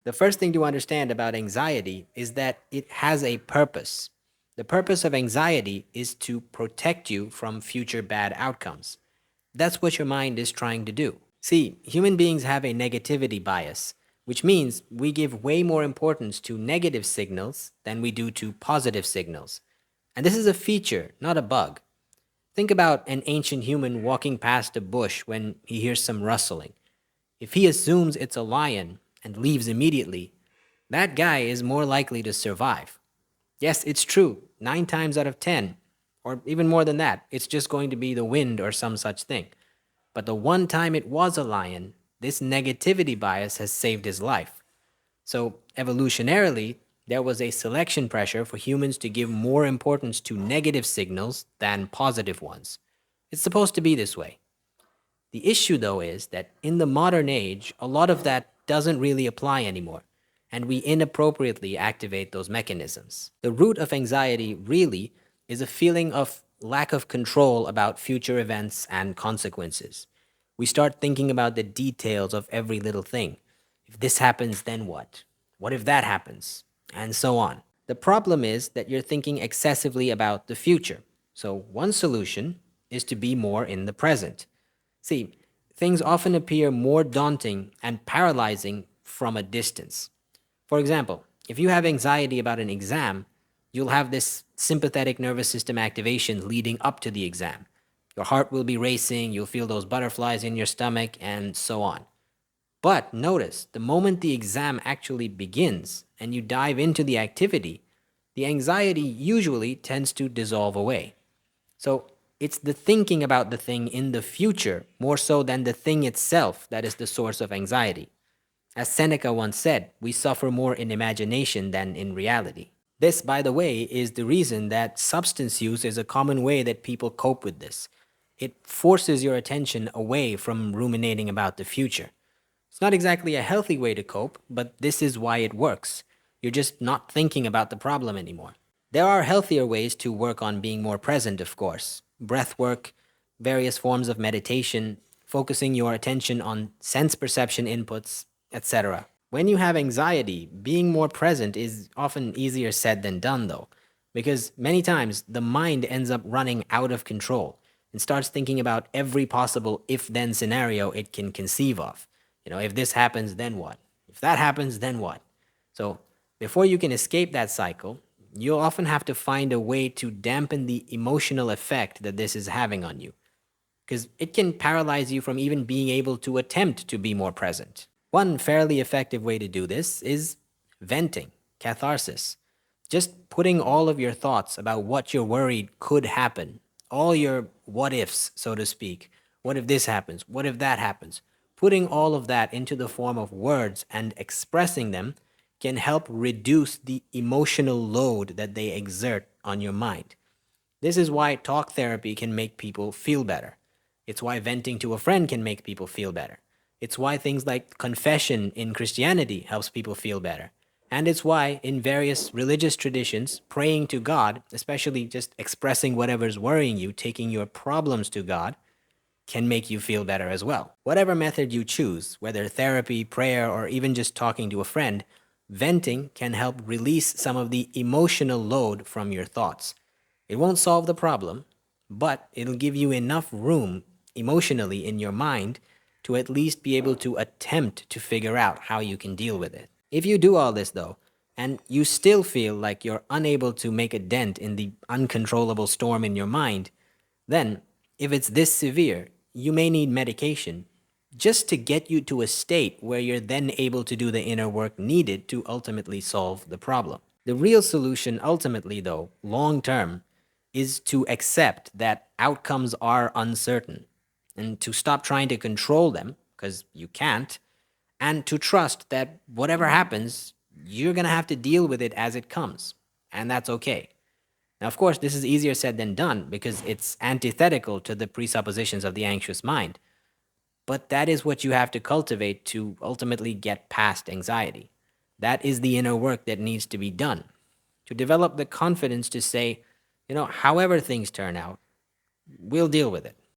The first thing to understand about anxiety is that it has a purpose. The purpose of anxiety is to protect you from future bad outcomes. That's what your mind is trying to do. See, human beings have a negativity bias, which means we give way more importance to negative signals than we do to positive signals. And this is a feature, not a bug. Think about an ancient human walking past a bush when he hears some rustling. If he assumes it's a lion and leaves immediately, that guy is more likely to survive. Yes, it's true, 9 times out of 10, or even more than that, it's just going to be the wind or some such thing. But the one time it was a lion, this negativity bias has saved his life. So, evolutionarily, there was a selection pressure for humans to give more importance to negative signals than positive ones. It's supposed to be this way. The issue, though, is that in the modern age, a lot of that doesn't really apply anymore, and we inappropriately activate those mechanisms. The root of anxiety really is a feeling of lack of control about future events and consequences. We start thinking about the details of every little thing. If this happens, then what? What if that happens? And so on. The problem is that you're thinking excessively about the future. So, one solution is to be more in the present. See, things often appear more daunting and paralyzing from a distance. For example, if you have anxiety about an exam, you'll have this sympathetic nervous system activation leading up to the exam. Your heart will be racing, you'll feel those butterflies in your stomach, and so on. But notice, the moment the exam actually begins and you dive into the activity, the anxiety usually tends to dissolve away. So it's the thinking about the thing in the future more so than the thing itself that is the source of anxiety. As Seneca once said, we suffer more in imagination than in reality. This, by the way, is the reason that substance use is a common way that people cope with this. It forces your attention away from ruminating about the future. It's not exactly a healthy way to cope, but this is why it works. You're just not thinking about the problem anymore. There are healthier ways to work on being more present, of course. Breath work, various forms of meditation, focusing your attention on sense perception inputs, etc. When you have anxiety, being more present is often easier said than done, though, because many times the mind ends up running out of control and starts thinking about every possible if then scenario it can conceive of. If this happens, then what? If that happens, then what? So, before you can escape that cycle, you'll often have to find a way to dampen the emotional effect that this is having on you, because it can paralyze you from even being able to attempt to be more present. One fairly effective way to do this is venting, catharsis. Just putting all of your thoughts about what you're worried could happen, all your what ifs, so to speak. What if this happens? What if that happens? Putting all of that into the form of words and expressing them can help reduce the emotional load that they exert on your mind. This is why talk therapy can make people feel better. It's why venting to a friend can make people feel better. It's why things like confession in Christianity helps people feel better. And it's why, in various religious traditions, praying to God, especially just expressing whatever's worrying you, taking your problems to God, can make you feel better as well. Whatever method you choose, whether therapy, prayer, or even just talking to a friend, venting can help release some of the emotional load from your thoughts. It won't solve the problem, but it'll give you enough room emotionally in your mind to at least be able to attempt to figure out how you can deal with it. If you do all this though, and you still feel like you're unable to make a dent in the uncontrollable storm in your mind, then, if it's this severe, you may need medication just to get you to a state where you're then able to do the inner work needed to ultimately solve the problem. The real solution, ultimately, though, long term, is to accept that outcomes are uncertain and to stop trying to control them, because you can't, and to trust that whatever happens, you're going to have to deal with it as it comes. And that's okay. Now, of course, this is easier said than done because it's antithetical to the presuppositions of the anxious mind. But that is what you have to cultivate to ultimately get past anxiety. That is the inner work that needs to be done. To develop the confidence to say, however things turn out, we'll deal with it.